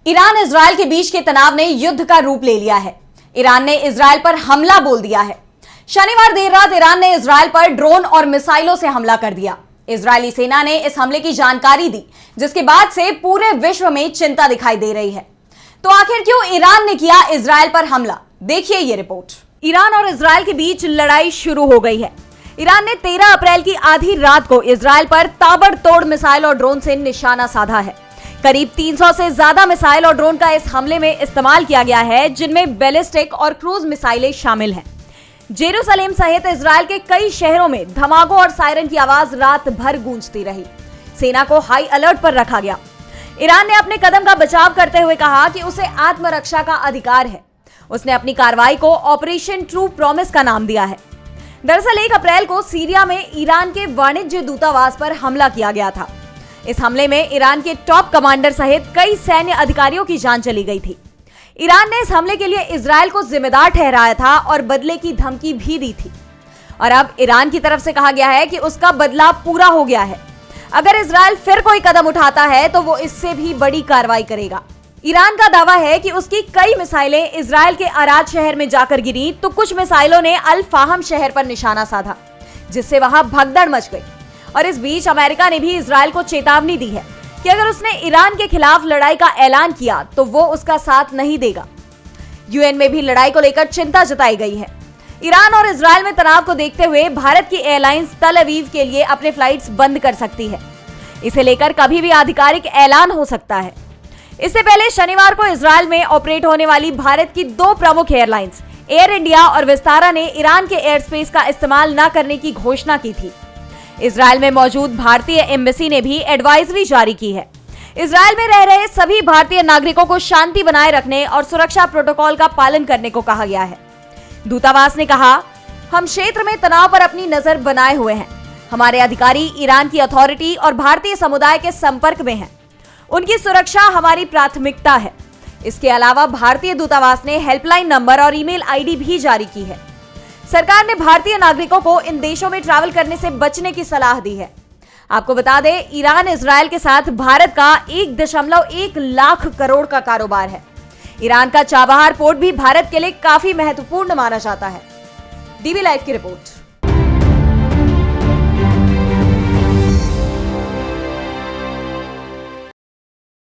Iran Israel के बीच के तनाव ने युद्ध का रूप ले लिया है। ईरान ने इजरायल पर हमला बोल दिया है। शनिवार देर रात ईरान ने इजरायल पर ड्रोन और मिसाइलों से हमला कर दिया। इजरायली सेना ने इस हमले की जानकारी दी, जिसके बाद से पूरे विश्व में चिंता दिखाई दे रही है। तो आखिर क्यों ईरान ने किया इजरायल पर हमला? देखिए ये रिपोर्ट। ईरान और इजरायल के बीच लड़ाई शुरू हो गई है। ईरान ने 13 अप्रैल की आधी रात को इजरायल पर ताबड़तोड़ मिसाइल और ड्रोन से निशाना साधा है। करीब 300 से ज्यादा मिसाइल और ड्रोन का इस हमले में इस्तेमाल किया गया है, जिनमें बैलिस्टिक और क्रूज मिसाइलें शामिल हैं। जेरूसलेम सहित इजरायल के कई शहरों में धमाकों और सायरन की आवाज रात भर गूंजती रही। सेना को हाई अलर्ट पर रखा गया। ईरान ने अपने कदम का बचाव करते हुए कहा कि उसे आत्मरक्षा का अधिकार है। उसने अपनी कार्रवाई को ऑपरेशन ट्रू प्रॉमिस का नाम दिया है। दरअसल 1 अप्रैल को सीरिया में ईरान के वाणिज्य दूतावास पर हमला किया गया था। इस हमले में ईरान के टॉप कमांडर सहित कई सैन्य अधिकारियों की जान चली गई थी। ईरान ने इस हमले के लिए इजरायल को जिम्मेदार ठहराया था और बदले की धमकी भी दी थी। और अब ईरान की तरफ से कहा गया है कि उसका बदला पूरा हो गया है। अगर इजरायल फिर कोई कदम उठाता है तो वो इससे भी बड़ी कार्रवाई करेगा। ईरान का दावा है कि उसकी कई मिसाइलें इजरायल के अराद शहर में जाकर गिरी, तो कुछ मिसाइलों ने अल फाहम शहर पर निशाना साधा, जिससे वहां भगदड़ मच गई। और इस बीच अमेरिका ने भी इजरायल को चेतावनी दी है कि अगर उसने ईरान के खिलाफ लड़ाई का ऐलान किया तो वो उसका साथ नहीं देगा। यूएन में भी लड़ाई को लेकर चिंता जताई गई है। ईरान और इजरायल में तनाव को देखते हुए भारत की एयरलाइंस तल अवीव के लिए अपने फ्लाइट्स बंद कर सकती है। इसे लेकर कभी भी आधिकारिक ऐलान हो सकता है। इससे पहले शनिवार को इजरायल में ऑपरेट होने वाली भारत की 2 प्रमुख एयरलाइंस एयर इंडिया और विस्तारा ने ईरान के एयर स्पेस का इस्तेमाल न करने की घोषणा की थी। इजरायल में मौजूद भारतीय एम्बेसी ने भी एडवाइजरी जारी की है। इजरायल में रह रहे सभी भारतीय नागरिकों को शांति बनाए रखने और सुरक्षा प्रोटोकॉल का पालन करने को कहा गया है। दूतावास ने कहा, हम क्षेत्र में तनाव पर अपनी नजर बनाए हुए हैं। हमारे अधिकारी ईरान की अथॉरिटी और भारतीय समुदाय के संपर्क में हैं। उनकी सुरक्षा हमारी प्राथमिकता है। इसके अलावा भारतीय दूतावास ने हेल्पलाइन नंबर और ईमेल आईडी भी जारी की है। सरकार ने भारतीय नागरिकों को इन देशों में ट्रैवल करने से बचने की सलाह दी है। आपको बता दें, ईरान इजरायल के साथ भारत का 1.1 लाख करोड़ का कारोबार है। ईरान का चाबहार पोर्ट भी भारत के लिए काफी महत्वपूर्ण माना जाता है। डीवी लाइव की रिपोर्ट।